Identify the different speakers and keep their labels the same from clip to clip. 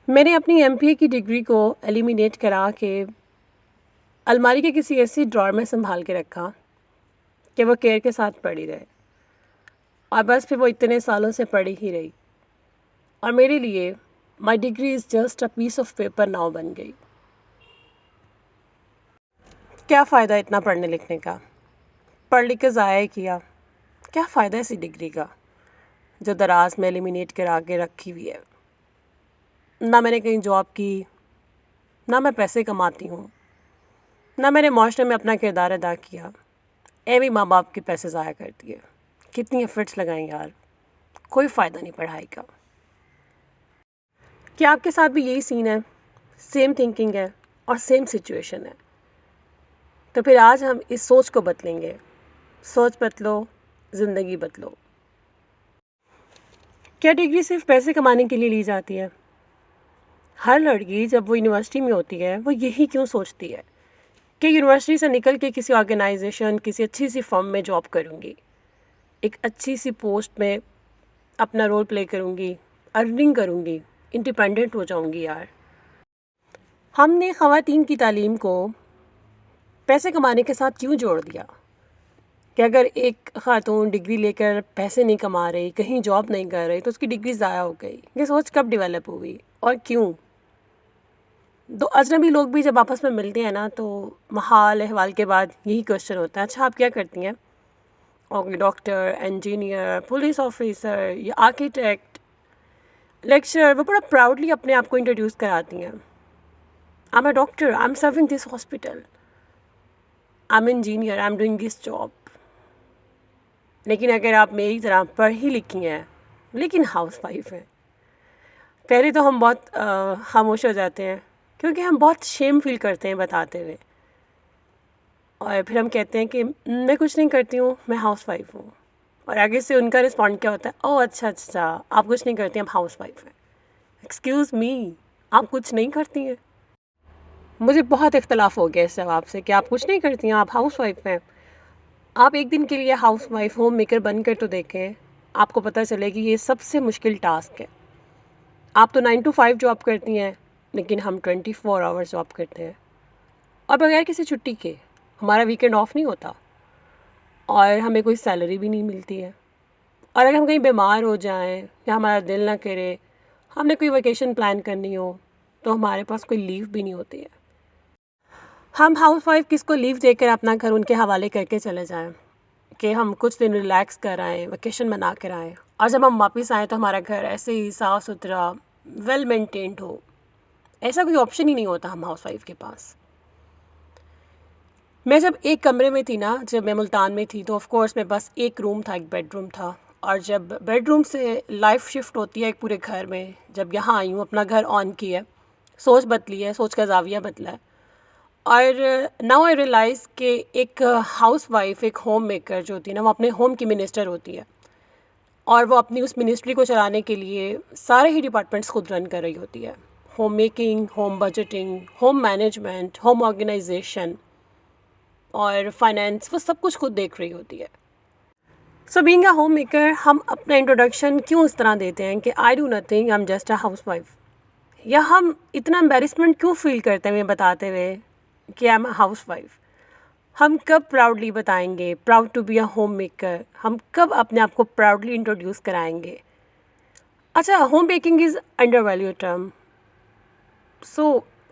Speaker 1: میں نے اپنی MPA کی ڈگری کو ایلیمینیٹ کرا کے الماری کے کسی ایسی ڈرار میں سنبھال کے رکھا کہ وہ کیئر کے ساتھ پڑی رہے، اور بس پھر وہ اتنے سالوں سے پڑی ہی رہی، اور میرے لیے my degree is just a piece of paper now بن گئی۔ کیا فائدہ اتنا پڑھنے لکھنے کا؟ پڑھ لکھ کے ضائع کیا، کیا فائدہ اسی ڈگری کا جو دراز میں ایلیمینیٹ کرا کے رکھی ہوئی ہے؟ نہ میں نے کہیں جاب کی، نہ میں پیسے کماتی ہوں، نہ میں نے معاشرے میں اپنا کردار ادا کیا۔ بھی ماں باپ کے پیسے ضائع کرتی ہے، کتنی ایفرٹس لگائیں یار، کوئی فائدہ نہیں پڑھائی کا۔ کیا آپ کے ساتھ بھی یہی سین ہے؟ سیم تھنکنگ ہے اور سیم سچویشن ہے؟ تو پھر آج ہم اس سوچ کو بدلیں گے۔ سوچ بدلو، زندگی بدلو۔ کیا ڈگری صرف پیسے کمانے کے لیے لی جاتی ہے؟ ہر لڑکی جب وہ یونیورسٹی میں ہوتی ہے وہ یہی کیوں سوچتی ہے کہ یونیورسٹی سے نکل کے کسی آرگنائزیشن، کسی اچھی سی فرم میں جاب کروں گی، ایک اچھی سی پوسٹ میں اپنا رول پلے کروں گی، ارننگ کروں گی، انڈیپینڈنٹ ہو جاؤں گی یار۔ ہم نے خواتین کی تعلیم کو پیسے کمانے کے ساتھ کیوں جوڑ دیا کہ اگر ایک خاتون ڈگری لے کر پیسے نہیں کما رہی، کہیں جاب نہیں کر رہی تو اس کی ڈگری ضائع ہو گئی؟ یہ سوچ کب ڈیولپ ہوئی اور کیوں؟ دو اجنبی لوگ بھی جب آپس میں ملتے ہیں نا تو حال احوال کے بعد یہی کوشچن ہوتا ہے، اچھا آپ کیا کرتی ہیں؟ اور ڈاکٹر، انجینئر، پولیس آفیسر یا آرکیٹیکٹ، لیکچرر، وہ بڑا پراؤڈلی اپنے آپ کو انٹروڈیوس کراتی ہیں۔ آئی am a doctor, I am serving this hospital, I am engineer, I am doing this job. لیکن اگر آپ میری طرح پڑھی لکھی ہیں لیکن ہاؤس وائف ہیں، پہلے تو ہم بہت خاموش ہو جاتے ہیں کیونکہ ہم بہت شیم فیل کرتے ہیں بتاتے ہوئے، اور پھر ہم کہتے ہیں کہ میں کچھ نہیں کرتی ہوں، میں ہاؤس وائف ہوں، اور آگے سے ان کا رسپونڈ کیا ہوتا ہے؟ اوہ اچھا آپ کچھ نہیں کرتی ہیں، آپ ہاؤس وائف ہیں۔ ایکسکیوز می، آپ کچھ نہیں کرتی ہیں؟ مجھے بہت اختلاف ہو گیا اس جواب سے کہ آپ کچھ نہیں کرتی ہیں، آپ ہاؤس وائف ہیں۔ آپ ایک دن کے لیے ہاؤس وائف، ہوم میکر بن کر تو دیکھیں، آپ کو پتہ چلے کہ یہ سب سے مشکل ٹاسک ہے۔ آپ تو 9 to 5 جاب کرتی ہیں لیکن ہم 24 آورس جاب کرتے ہیں، اور بغیر کسی چھٹی کے۔ ہمارا ویکینڈ آف نہیں ہوتا، اور ہمیں کوئی سیلری بھی نہیں ملتی ہے، اور اگر ہم کہیں بیمار ہو جائیں یا ہمارا دل نہ کرے، ہم نے کوئی ویکیشن پلان کرنی ہو تو ہمارے پاس کوئی لیو بھی نہیں ہوتی ہے۔ ہم ہاؤس وائف کس کو لیو دے کر اپنا گھر ان کے حوالے کر کے چلے جائیں کہ ہم کچھ دن ریلیکس کر آئیں، ویکیشن بنا کر آئیں، اور جب ہم واپس آئیں تو ہمارا گھر ایسے ہی صاف ستھرا، ویل مینٹینڈ ہو۔ ایسا کوئی آپشن ہی نہیں ہوتا ہم ہاؤس وائف کے پاس۔ میں جب ایک کمرے میں تھی نا، جب میں ملتان میں تھی تو آف کورس میں بس ایک روم تھا، ایک بیڈ روم تھا، اور جب بیڈ روم سے لائف شفٹ ہوتی ہے ایک پورے گھر میں، جب یہاں آئی ہوں، اپنا گھر آن کیا ہے، سوچ بدلی ہے، سوچ کا زاویہ بدلا ہے، اور ناؤ آئی ریئلائز کہ ایک ہاؤس وائف، ایک ہوم میکر جو ہوتی ہے نا، وہ اپنے ہوم کی منسٹر ہوتی ہے، اور وہ اپنی اس منسٹری کو چلانے کے لیے سارے ہی ڈپارٹمنٹس خود رن کر رہی ہوتی ہے۔ Home making, home budgeting, home management, home organisation اور فائنینس، وہ سب کچھ خود دیکھ رہی ہوتی ہے۔ So being a home maker, ہم اپنا انٹروڈکشن کیوں اس طرح دیتے ہیں کہ I do nothing, I am just a housewife? یا ہم اتنا امبیرسمنٹ کیوں فیل کرتے ہیں بتاتے ہوئے کہ I am a housewife? ہم کب پراؤڈلی بتائیں گے proud to be a home maker? ہم کب اپنے آپ کو پراؤڈلی انٹروڈیوس کرائیں گے؟ اچھا، home making is under value term, so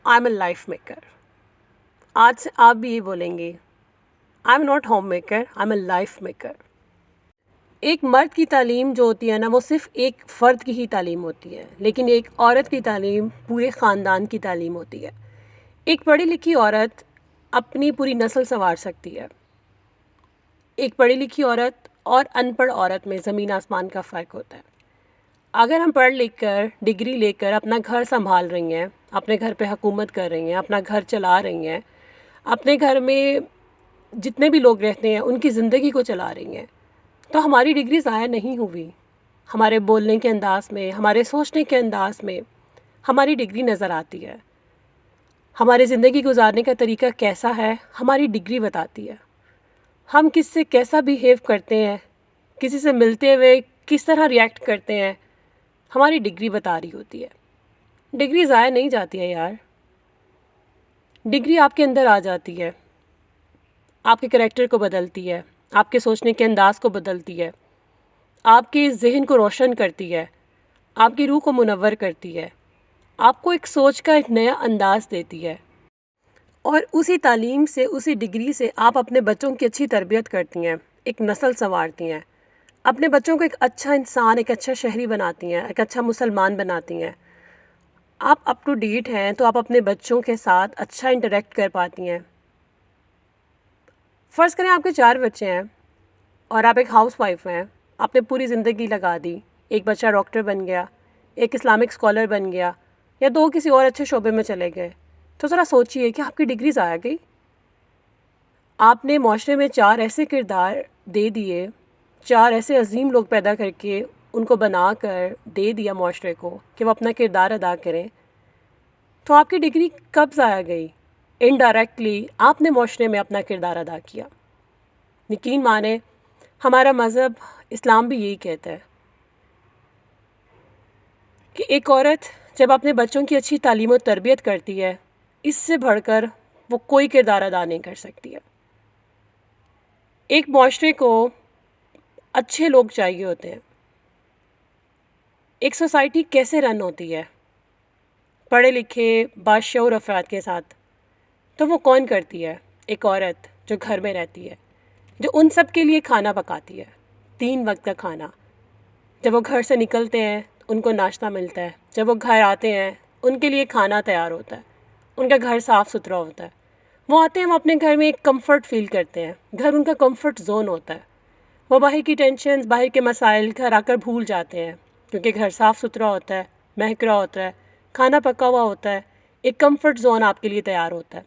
Speaker 1: I am a life maker. آج سے آپ بھی یہ بولیں گے، I am not home maker, I am a life maker. ایک مرد کی تعلیم جو ہوتی ہے نا، وہ صرف ایک فرد کی ہی تعلیم ہوتی ہے، لیکن ایک عورت کی تعلیم پورے خاندان کی تعلیم ہوتی ہے۔ ایک پڑھی لکھی عورت اپنی پوری نسل سنوار سکتی ہے۔ ایک پڑھی لکھی عورت اور ان پڑھ عورت میں زمین آسمان کا فرق ہوتا ہے۔ اگر ہم پڑھ لکھ کر، ڈگری لے کر اپنا گھر سنبھال رہی ہیں، اپنے گھر پہ حکومت کر رہی ہیں، اپنا گھر چلا رہی ہیں، اپنے گھر میں جتنے بھی لوگ رہتے ہیں ان کی زندگی کو چلا رہی ہیں، تو ہماری ڈگری ضائع نہیں ہوئی۔ ہمارے بولنے کے انداز میں، ہمارے سوچنے کے انداز میں ہماری ڈگری نظر آتی ہے۔ ہمارے زندگی گزارنے کا طریقہ کیسا ہے، ہماری ڈگری بتاتی ہے۔ ہم کس سے کیسا بیہیو کرتے ہیں، کسی سے ملتے ہوئے کس طرح ریئیکٹ کرتے ہیں، ہماری ڈگری بتا رہی ہوتی ہے۔ ڈگری ضائع نہیں جاتی ہے یار، ڈگری آپ کے اندر آ جاتی ہے، آپ کے کریکٹر کو بدلتی ہے، آپ کے سوچنے کے انداز کو بدلتی ہے، آپ کے ذہن کو روشن کرتی ہے، آپ کی روح کو منور کرتی ہے، آپ کو ایک سوچ کا ایک نیا انداز دیتی ہے، اور اسی تعلیم سے، اسی ڈگری سے آپ اپنے بچوں کی اچھی تربیت کرتی ہیں، ایک نسل سنوارتی ہیں، اپنے بچوں کو ایک اچھا انسان، ایک اچھا شہری بناتی ہیں، ایک اچھا مسلمان بناتی ہیں۔ آپ اپ ٹو ڈیٹ ہیں تو آپ اپنے بچوں کے ساتھ اچھا انٹریکٹ کر پاتی ہیں۔ فرض کریں آپ کے 4 بچے ہیں اور آپ ایک ہاؤس وائف ہیں، آپ نے پوری زندگی لگا دی، ایک بچہ ڈاکٹر بن گیا، ایک اسلامک اسکالر بن گیا، یا 2 کسی اور اچھے شعبے میں چلے گئے، تو ذرا سوچئے کہ آپ کی ڈگری ضائع گئی۔ آپ نے معاشرے میں 4 ایسے کردار دے دیے، 4 ایسے عظیم لوگ پیدا کر کے ان کو بنا کر دے دیا معاشرے کو کہ وہ اپنا کردار ادا کریں، تو آپ کی ڈگری کب ضائع گئی؟ انڈائریکٹلی آپ نے معاشرے میں اپنا کردار ادا کیا۔ یقین مانیں، ہمارا مذہب اسلام بھی یہی کہتا ہے کہ ایک عورت جب اپنے بچوں کی اچھی تعلیم و تربیت کرتی ہے، اس سے بڑھ کر وہ کوئی کردار ادا نہیں کر سکتی ہے۔ ایک معاشرے کو اچھے لوگ چاہیے ہوتے ہیں۔ ایک سوسائٹی کیسے رن ہوتی ہے پڑھے لکھے باشعور افراد کے ساتھ؟ تو وہ کون کرتی ہے؟ ایک عورت جو گھر میں رہتی ہے، جو ان سب کے لیے کھانا پکاتی ہے، 3 وقت کا کھانا۔ جب وہ گھر سے نکلتے ہیں ان کو ناشتہ ملتا ہے، جب وہ گھر آتے ہیں ان کے لیے کھانا تیار ہوتا ہے، ان کا گھر صاف ستھرا ہوتا ہے، وہ آتے ہیں، وہ اپنے گھر میں ایک کمفرٹ فیل کرتے ہیں، گھر ان کا کمفرٹ زون ہوتا ہے، وہ باہر کی ٹینشنز، باہر کے مسائل گھر آ کر بھول جاتے ہیں، کیونکہ گھر صاف ستھرا ہوتا ہے، مہک رہا ہوتا ہے، کھانا پکا ہوا ہوتا ہے، ایک کمفرٹ زون آپ کے لیے تیار ہوتا ہے۔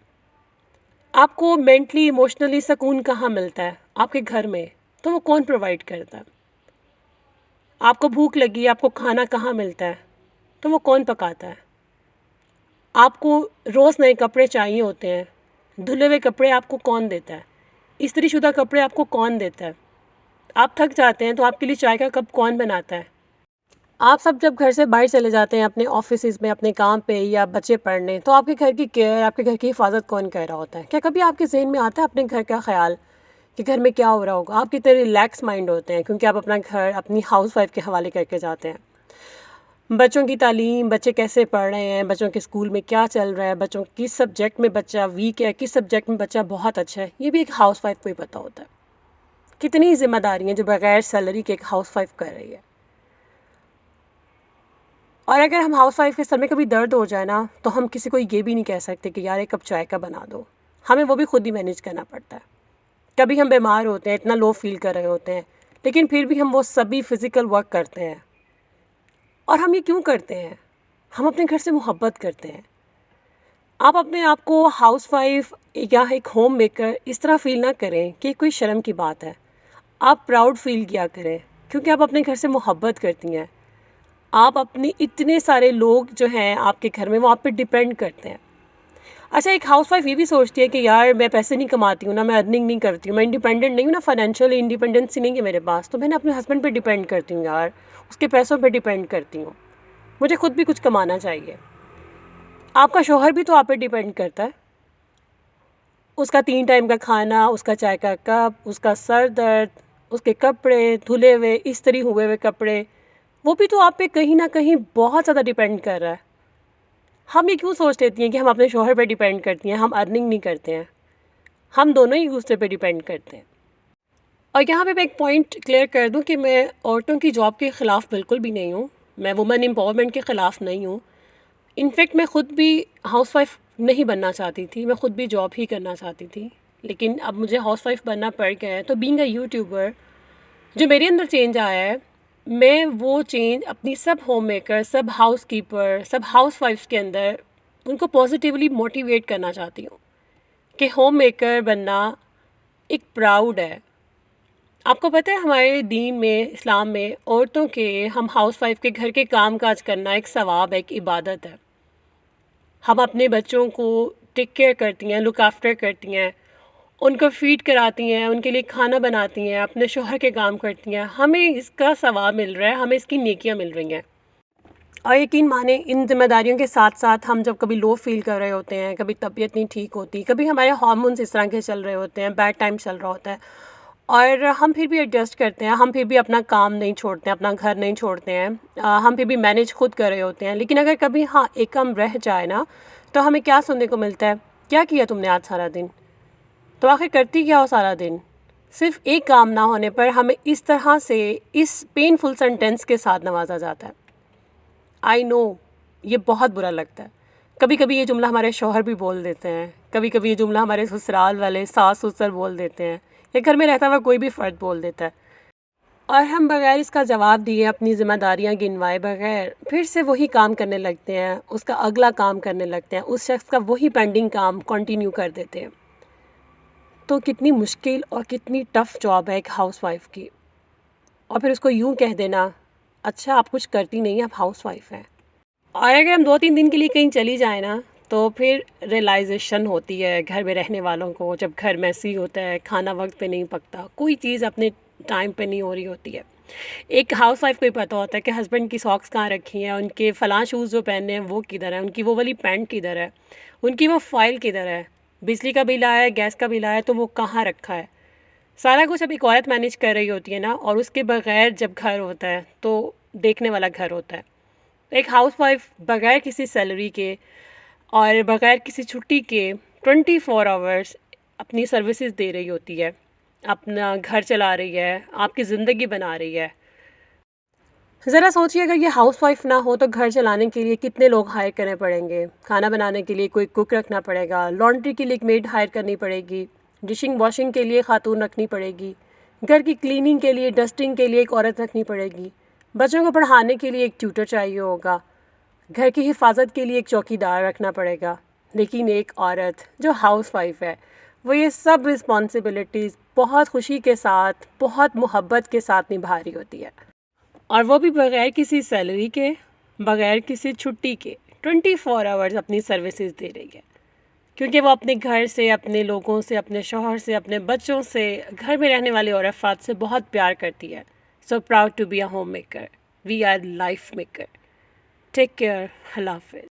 Speaker 1: آپ کو مینٹلی ایموشنلی سکون کہاں ملتا ہے؟ آپ کے گھر میں۔ تو وہ کون پرووائڈ کرتا ہے؟ آپ کو بھوک لگی، آپ کو کھانا کہاں ملتا ہے؟ تو وہ کون پکاتا ہے؟ آپ کو روز نئے کپڑے چاہیے ہوتے ہیں، دھلے ہوئے کپڑے آپ کو کون دیتا ہے؟ استری شدہ کپڑے آپ کو کون دیتا ہے؟ آپ تھک جاتے ہیں تو آپ کے لیے چائے کا کپ کون بناتا ہے؟ آپ سب جب گھر سے باہر چلے جاتے ہیں اپنے آفیسز میں، اپنے کام پہ یا بچے پڑھنے، تو آپ کے گھر کی کیئر، آپ کے گھر کی حفاظت کون کر رہا ہوتا ہے؟ کیا کبھی آپ کے ذہن میں آتا ہے اپنے گھر کا خیال کہ گھر میں کیا ہو رہا ہوگا؟ آپ کتنے ریلیکس مائنڈ ہوتے ہیں کیونکہ آپ اپنا گھر اپنی ہاؤس وائف کے حوالے کر کے جاتے ہیں۔ بچوں کی تعلیم، بچے کیسے پڑھ رہے ہیں، بچوں کے اسکول میں کیا چل رہا ہے، بچوں کس سبجیکٹ میں بچہ ویک ہے، کس سبجیکٹ میں بچہ بہت اچھا ہے، یہ بھی ایک ہاؤس وائف کو ہی پتہ ہوتا ہے۔ کتنی ذمہ داری ہیں جو بغیر سیلری کے ایک ہاؤس وائف کر رہی ہے۔ اور اگر ہم ہاؤس وائف کے سر میں کبھی درد ہو جائے نا، تو ہم کسی کو یہ بھی نہیں کہہ سکتے کہ یار ایک کپ چائے کا بنا دو، ہمیں وہ بھی خود ہی مینیج کرنا پڑتا ہے۔ کبھی ہم بیمار ہوتے ہیں، اتنا لو فیل کر رہے ہوتے ہیں، لیکن پھر بھی ہم وہ سبھی فزیکل ورک کرتے ہیں۔ اور ہم یہ کیوں کرتے ہیں؟ ہم اپنے گھر سے محبت کرتے ہیں۔ آپ اپنے آپ کو ہاؤس وائف یا ایک ہوم میکر اس طرح فیل نہ کریں کہ کوئی شرم کی بات ہے۔ آپ پراؤڈ فیل کیا کریں، کیونکہ آپ اپنے گھر سے محبت کرتی ہیں۔ آپ اپنے اتنے سارے لوگ جو ہیں آپ کے گھر میں، وہ آپ پہ ڈیپینڈ کرتے ہیں۔ اچھا، ایک ہاؤس وائف یہ بھی سوچتی ہے کہ یار میں پیسے نہیں کماتی ہوں نا، میں ارننگ نہیں کرتی ہوں، میں انڈیپینڈنٹ نہیں ہوں نا، فائنینشیل انڈیپینڈنسی نہیں ہے میرے پاس، تو میں نے اپنے ہسبینڈ پہ ڈیپینڈ کرتی ہوں یار، اس کے پیسوں پہ ڈیپینڈ کرتی ہوں، مجھے خود بھی کچھ کمانا چاہیے۔ آپ کا شوہر بھی تو آپ پہ ڈیپینڈ کرتا ہے، اس کا 3 ٹائم کا کھانا، اس کا چائے کا کپ، اس کا سر درد، اس کے کپڑے دھلے ہوئے، استری ہوئے ہوئے کپڑے، وہ بھی تو آپ پہ کہیں نہ کہیں بہت زیادہ ڈیپینڈ کر رہا ہے۔ ہم یہ کیوں سوچ لیتی ہیں کہ ہم اپنے شوہر پہ ڈیپینڈ کرتی ہیں، ہم ارننگ نہیں کرتے ہیں؟ ہم دونوں ہی دوسرے پہ ڈیپینڈ کرتے ہیں۔ اور یہاں پہ میں ایک پوائنٹ کلیئر کر دوں کہ میں عورتوں کی جاب کے خلاف بالکل بھی نہیں ہوں، میں وومن امپاورمنٹ کے خلاف نہیں ہوں۔ انفیکٹ میں خود بھی ہاؤس وائف نہیں بننا چاہتی تھی، میں خود بھی جاب ہی کرنا چاہتی تھی، لیکن اب مجھے ہاؤس وائف بننا پڑ گیا ہے۔ تو بینگ اے یوٹیوبر، جو میرے اندر چینج آیا ہے، میں وہ چینج اپنی سب ہوم میکر، سب ہاؤس کیپر، سب ہاؤس وائفس کے اندر ان کو پازیٹیولی موٹیویٹ کرنا چاہتی ہوں کہ ہوم میکر بننا ایک پراؤڈ ہے۔ آپ کو پتہ ہے ہمارے دین میں، اسلام میں، عورتوں کے، ہم ہاؤس وائف کے گھر کے کام کاج کرنا ایک ثواب ہے، ایک عبادت ہے۔ ہم اپنے بچوں کو ٹیک کیئر کرتی ہیں، لک آفٹر کرتی ہیں، ان کو فیڈ کراتی ہیں، ان کے لیے کھانا بناتی ہیں، اپنے شوہر کے کام کرتی ہیں، ہمیں اس کا ثواب مل رہا ہے، ہمیں اس کی نیکیاں مل رہی ہیں۔ اور یقین مانیں ان ذمہ داریوں کے ساتھ ساتھ ہم جب کبھی لو فیل کر رہے ہوتے ہیں، کبھی طبیعت نہیں ٹھیک ہوتی، کبھی ہمارے ہارمونس اس طرح کے چل رہے ہوتے ہیں، بیڈ ٹائم چل رہا ہوتا ہے، اور ہم پھر بھی ایڈجسٹ کرتے ہیں، ہم پھر بھی اپنا کام نہیں چھوڑتے ہیں، اپنا گھر نہیں چھوڑتے ہیں، ہم پھر بھی مینیج خود کر رہے ہوتے ہیں. لیکن اگر کبھی ایک کام رہ جائے نا، تو ہمیں کیا سننے کو ملتا ہے؟ کیا کیا تم نے آج سارا دن؟ تو آخر کرتی کیا ہو سارا دن؟ صرف ایک کام نہ ہونے پر ہمیں اس طرح سے اس پینفل سینٹینس کے ساتھ نوازا جاتا ہے. آئی نو یہ بہت برا لگتا ہے. کبھی کبھی یہ جملہ ہمارے شوہر بھی بول دیتے ہیں، کبھی کبھی یہ جملہ ہمارے سسرال والے ساس سسر بول دیتے ہیں، یا گھر میں رہتا ہوا کوئی بھی فرد بول دیتا ہے، اور ہم بغیر اس کا جواب دیے، اپنی ذمہ داریاں گنوائے بغیر پھر سے وہی کام کرنے لگتے ہیں، اس کا اگلا کام کرنے لگتے ہیں، اس شخص کا وہی پینڈنگ کام کنٹینیو کر دیتے ہیں. تو کتنی مشکل اور کتنی ٹف جاب ہے ایک ہاؤس وائف کی. اور پھر اس کو یوں کہہ دینا، اچھا آپ کچھ کرتی نہیں، آپ ہاؤس وائف ہیں. اور اگر ہم 2-3 دن کے لیے کہیں چلی جائیں نا، تو پھر ریئلائزیشن ہوتی ہے گھر میں رہنے والوں کو، جب گھر میسی ہوتا ہے، کھانا وقت پہ نہیں پکتا، کوئی چیز اپنے ٹائم پہ نہیں ہو رہی ہوتی ہے. ایک ہاؤس وائف کو ہی پتہ ہوتا ہے کہ ہسبینڈ کی ساکس کہاں رکھی ہیں، ان کے فلاں شوز جو پہننے ہیں وہ کدھر ہیں، ان کی وہ والی پینٹ کدھر ہے، ان کی وہ فائل کدھر ہے، بجلی کا بل آیا ہے، گیس کا بل آیا ہے تو وہ کہاں رکھا ہے. سارا کچھ اب ایک عورت مینیج کر رہی ہوتی ہے نا، اور اس کے بغیر جب گھر ہوتا ہے تو دیکھنے والا گھر ہوتا ہے. ایک ہاؤس وائف بغیر کسی سیلری کے اور بغیر کسی چھٹی کے 24 آورس اپنی سروسز دے رہی ہوتی ہے، اپنا گھر چلا رہی ہے، آپ کی زندگی بنا رہی ہے. ذرا سوچیے اگر یہ ہاؤس وائف نہ ہو تو گھر چلانے کے لیے کتنے لوگ ہائر کرنے پڑیں گے. کھانا بنانے کے لیے کوئی کوک رکھنا پڑے گا، لانڈری کے لیے ایک میڈ ہائر کرنی پڑے گی، ڈشنگ واشنگ کے لیے خاتون رکھنی پڑے گی، گھر کی کلیننگ کے لیے، ڈسٹنگ کے لیے ایک عورت رکھنی پڑے گی، بچوں کو پڑھانے کے لیے ایک ٹیوٹر چاہیے ہوگا، گھر کی حفاظت کے لیے ایک چوکی دار رکھنا پڑے گا. لیکن ایک عورت جو ہاؤس وائف ہے، وہ یہ سب رسپانسبلٹیز بہت خوشی کے ساتھ، بہت محبت کے ساتھ نبھا رہی ہوتی ہے، اور وہ بھی بغیر کسی سیلری کے، بغیر کسی چھٹی کے 24 آورز اپنی سروسز دے رہی ہے. کیونکہ وہ اپنے گھر سے، اپنے لوگوں سے، اپنے شوہر سے، اپنے بچوں سے، گھر میں رہنے والے اور افراد سے بہت پیار کرتی ہے. So proud to be a home maker. We are life maker. Take care. اللہ حافظ.